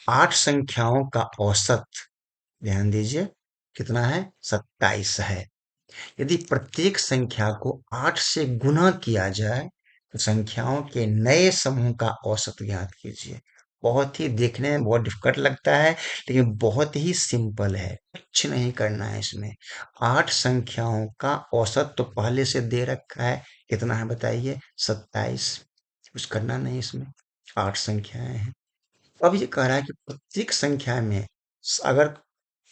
8 संख्याओं का औसत, ध्यान दीजिए, कितना है? 27 है। यदि प्रत्येक संख्या को 8 से गुना किया जाए तो संख्याओं के नए समूह का औसत ज्ञात कीजिए। बहुत ही देखने में बहुत डिफिकल्ट लगता है, लेकिन बहुत ही सिंपल है, कुछ नहीं करना है इसमें। 8 संख्याओं का औसत तो पहले से दे रखा है, कितना है बताइए? 27। कुछ करना नहीं इसमें, 8 संख्याएं हैं। अब ये कह रहा है कि प्रत्येक संख्या में अगर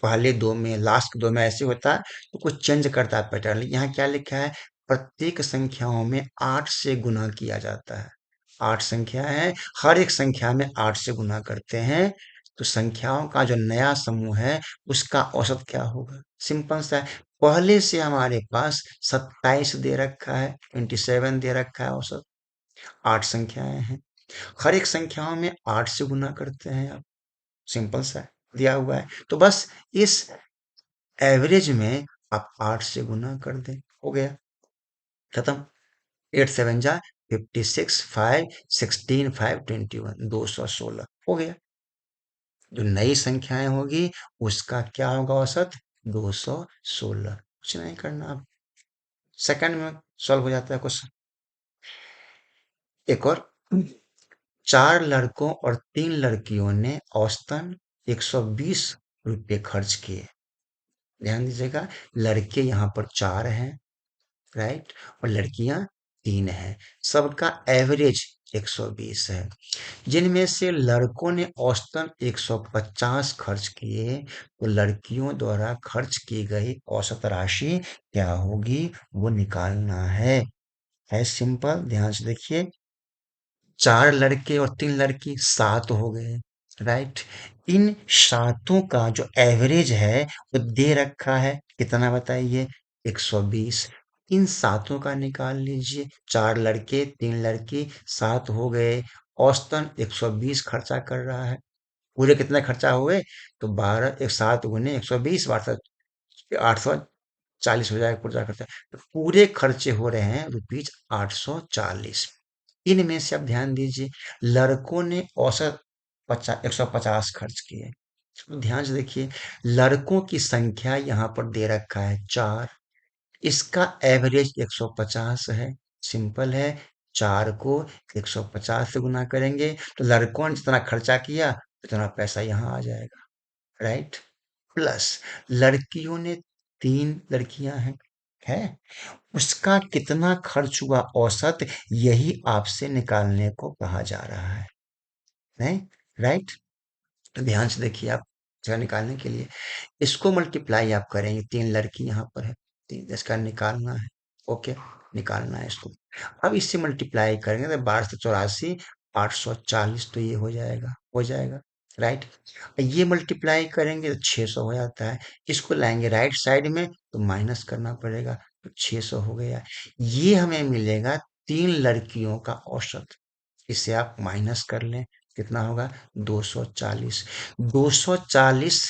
पहले दो में लास्ट दो में ऐसे होता है तो कुछ चेंज करता है पैटर्न। यहाँ क्या लिखा है? प्रत्येक संख्याओं में 8 से गुना किया जाता है। 8 संख्या है, हर एक संख्या में 8 से गुना करते हैं, तो संख्याओं का जो नया समूह है उसका औसत क्या होगा? सिंपल सा है। पहले से हमारे पास 27 दे रखा है, 27 दे रखा है औसत। 8 संख्याएं हैं, हर एक संख्याओं में 8 से गुना करते हैं आप। सिंपल सा है, दिया हुआ है, तो बस इस एवरेज में आप 8 से गुना कर दें, हो गया, खत्म। 8 7 जा 56, 5 16, 5 21, 216 हो गया। जो नई संख्याएं होगी उसका क्या होगा औसत? 216। कुछ नहीं करना, अब सेकंड में सॉल्व हो जाता है क्वेश्चन। एक और, 4 लड़कों और 3 लड़कियों ने औसतन 120 रुपये खर्च किए। ध्यान दीजिएगा, लड़के यहाँ पर 4 हैं, राइट, और लड़कियां 3 हैं। सबका एवरेज 120 है। जिनमें से लड़कों ने औसतन 150 खर्च किए, तो लड़कियों द्वारा खर्च की गई औसत राशि क्या होगी वो निकालना है सिंपल, ध्यान से देखिए। 4 लड़के और 3 लड़की, 7 हो गए, राइट। इन सातों का जो एवरेज है वो दे रखा है, कितना बताइए? 120। इन सातों का निकाल लीजिए। 4 लड़के 3 लड़की, 7 हो गए, औसतन 120 खर्चा कर रहा है। पूरे कितने खर्चा हुए? तो 12 एक 7 गुने 120 840 हो जाएगा पूरा खर्चा। तो पूरे खर्चे हो रहे हैं रुपीज 840। इनमें से अब ध्यान दीजिए, लड़कों ने औसत 150 खर्च किए। तो ध्यान से देखिए, लड़कों की संख्या यहाँ पर दे रखा है 4, इसका एवरेज 150 है। सिंपल है, 4 को 150 से गुना करेंगे तो लड़कों ने जितना खर्चा किया उतना पैसा यहाँ आ जाएगा, राइट। प्लस लड़कियों ने 3 लड़कियां हैं, है, उसका कितना खर्च हुआ औसत, यही आपसे निकालने को कहा जा रहा है, नहीं, राइट। तो ध्यान से देखिए, आप इसका निकालने के लिए इसको मल्टीप्लाई आप करेंगे। 3 लड़की यहाँ पर है, 3 इसका निकालना है, ओके, निकालना है इसको। अब इससे मल्टीप्लाई करेंगे तो 1284, 840, तो ये हो जाएगा, राइट। ये मल्टीप्लाई करेंगे तो 600 हो जाता है। इसको लाएंगे राइट साइड में तो माइनस करना पड़ेगा, तो 600 हो गया। ये हमें मिलेगा 3 लड़कियों का औसत। इसे आप माइनस कर लें, कितना होगा? 240। 240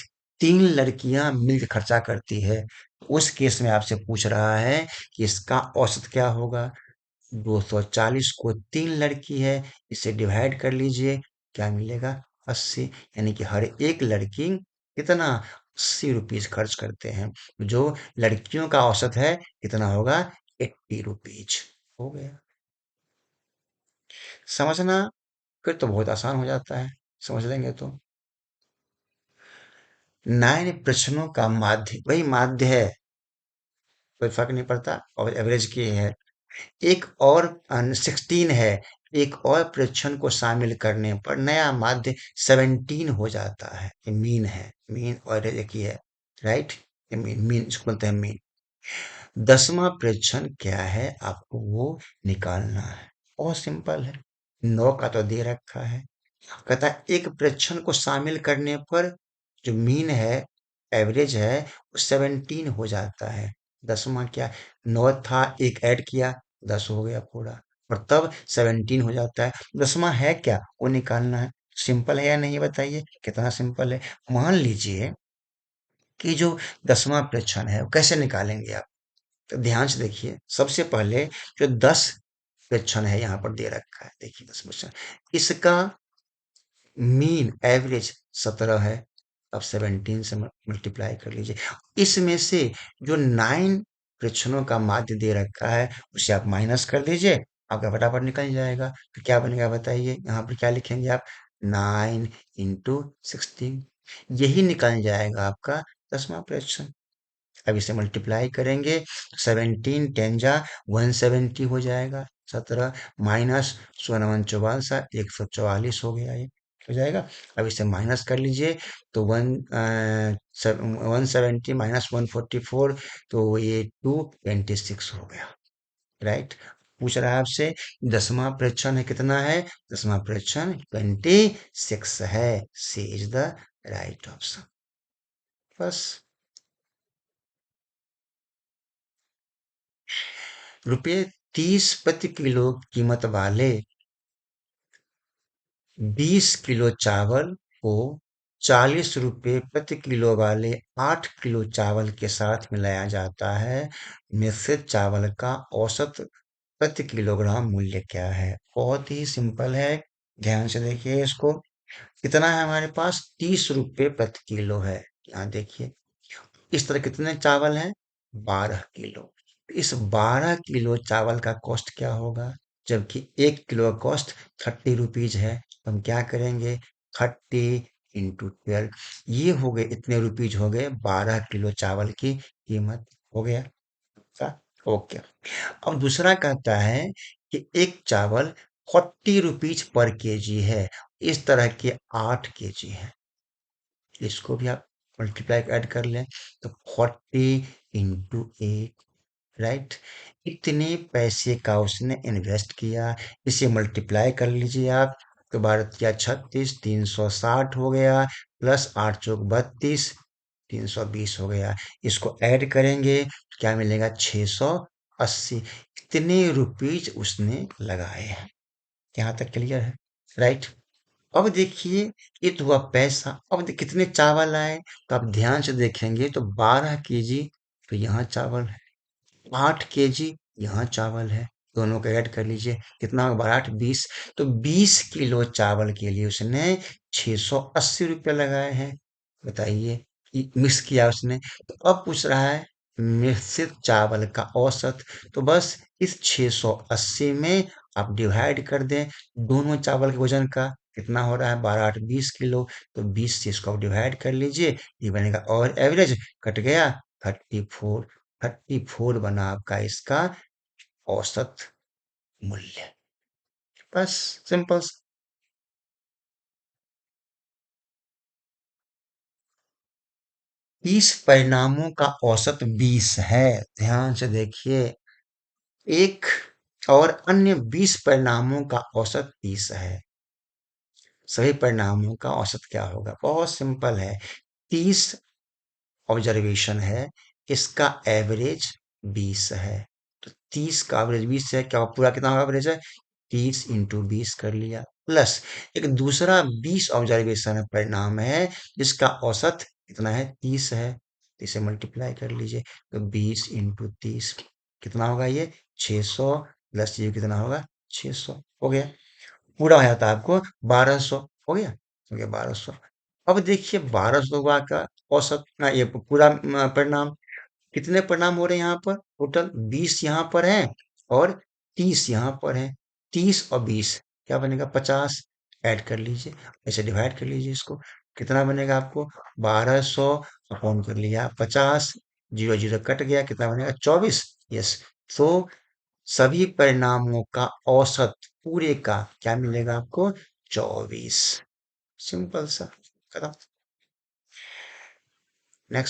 3 लड़कियां मिलकर खर्चा करती है। उस केस में आपसे पूछ रहा है कि इसका औसत क्या होगा। 240 को 3 लड़की है, इसे डिवाइड कर लीजिए, क्या मिलेगा? 80। यानी कि हर एक लड़की कितना? 80 रुपीज खर्च करते हैं। जो लड़कियों का औसत है कितना होगा? 80 रुपीज। हो गया, समझना फिर तो बहुत आसान हो जाता है, समझ लेंगे तो। 9 प्रश्नों का माध्य, वही माध्य है, कोई फर्क नहीं पड़ता, और एवरेज की है। एक और 16 है, एक और परीक्षण को शामिल करने पर नया माध्य 17 हो जाता है। ये मीन है, मीन और एक ही है, राइट। ये मीन, मीन इसको बोलते हैं मीन। 10वां परीक्षण क्या है आपको वो निकालना है, बहुत सिंपल है। 9 का तो दे रखा है, कहता है एक प्रेक्षण को शामिल करने पर जो मीन है, एवरेज है, वो 17 हो जाता है। 10वां क्या? 9 था, एक ऐड किया, 10 हो गया पूरा, और तब 17 हो जाता है। 10वां है क्या वो निकालना है। सिंपल है या नहीं बताइए, कितना सिंपल है। मान लीजिए कि जो 10वां प्रेक्षण है वो कैसे निकालेंगे आप, तो ध्यान से देखिए। सबसे पहले जो 10 प्रेक्षण है यहाँ पर दे रखा है, देखिए 10 प्रेक्षण, इसका मीन एवरेज 17 है। अब 17 से मल्टीप्लाई कर लीजिए। इसमें से जो 9 परीक्षणों का माध्य दे रखा है उसे आप माइनस कर दीजिए, आपका फटाफट निकल जाएगा। तो क्या बनेगा बताइए, यहाँ पर क्या लिखेंगे आप? 9 × 16, यही निकल जाएगा आपका 10वां परीक्षण। अब इसे मल्टीप्लाई करेंगे, 17 × 10 = 170 हो जाएगा। 17 माइनस 16 × 144 हो गया, ये हो जाएगा। अब इसे माइनस कर लीजिए, तो 170 माइनस 144, तो ये 226 हो गया। राइट। पूछ रहा है आपसे 10वां परीक्षण है कितना है? 10वां परीक्षण 26 है। सी इज द राइट ऑप्शन। बस। रुपये 30 प्रति किलो कीमत वाले 20 किलो चावल को 40 रुपए प्रति किलो वाले 8 किलो चावल के साथ मिलाया जाता है। मिश्रित चावल का औसत प्रति किलोग्राम मूल्य क्या है? बहुत ही सिंपल है, ध्यान से देखिए इसको। कितना है हमारे पास? 30 रुपए प्रति किलो है। यहाँ देखिए, इस तरह कितने चावल हैं? 12 किलो। इस 12 किलो चावल का कॉस्ट क्या होगा? जबकि 1 किलो का कॉस्ट 30 रुपीज है, तो हम क्या करेंगे? 30 × 12, ये हो गए, इतने रुपीज हो गए 12 किलो चावल की कीमत। हो गया का? ओके। अब दूसरा कहता है कि एक चावल 40 रुपीज पर केजी है, इस तरह के 8 केजी है। इसको भी आप मल्टीप्लाई ऐड कर लें, तो 40 × 8, राइट। इतने पैसे का उसने इन्वेस्ट किया। इसे मल्टीप्लाई कर लीजिए आप, तो 12×36 360 हो गया, प्लस 8×4 = 32, 320 हो गया। इसको ऐड करेंगे तो क्या मिलेगा? 680। इतने रुपीज उसने लगाए हैं। यहाँ तक क्लियर है? राइट। अब देखिए, ये तो हुआ पैसा। अब कितने चावल आए, तो आप ध्यान से देखेंगे तो 12 केजी, तो यहाँ चावल है। 8 केजी, यहाँ चावल है। दोनों को ऐड कर लीजिए, कितना होगा? 12 × 8 = 20। तो 20 किलो चावल के लिए उसने 680 रुपये लगाए हैं। बताइए, मिक्स किया उसने। तो अब पूछ रहा है मिश्रित चावल का औसत। तो बस इस 680 में आप डिवाइड कर दें दोनों चावल के वजन का। कितना हो रहा है? 12 × 8 = 20 किलो। तो 20 से इसको आप डिवाइड कर लीजिए, ये बनेगा। और एवरेज कट गया, 34। 34 बना आपका इसका औसत मूल्य। बस, सिंपल। 30 परिणामों का औसत 20 है। ध्यान से देखिए, एक और अन्य 20 परिणामों का औसत 30 है। सभी परिणामों का औसत क्या होगा? बहुत सिंपल है। 30 ऑब्जर्वेशन है, इसका एवरेज 20 है। तो 30 का एवरेज 20 है, क्या पूरा कितना एवरेज है? 30 × 20 कर लिया, प्लस एक दूसरा 20 ऑब्जर्वेशन परिणाम है, जिसका औसत कितना है? 30 है। तो इसे मल्टीप्लाई कर लीजिए, तो 20 × 30 कितना होगा? ये 600, प्लस ये कितना होगा? 600। हो गया, पूरा हो जाता है आपको 1200। हो गया, हो गया 1200। अब देखिए 1200 का औसत ये पूरा परिणाम। कितने परिणाम हो रहे हैं यहाँ पर? टोटल 20 यहाँ पर है, और 30 यहाँ पर है। 30 और 20 क्या बनेगा? 50। ऐड कर लीजिए, ऐसे डिवाइड कर लीजिए इसको। कितना बनेगा आपको? 1200 अपॉन कर लिया 50, 0 0 कट गया, कितना बनेगा? 24। यस। तो सभी परिणामों का औसत पूरे का क्या मिलेगा आपको? 24। सिंपल सा, खत्म। नेक्स्ट।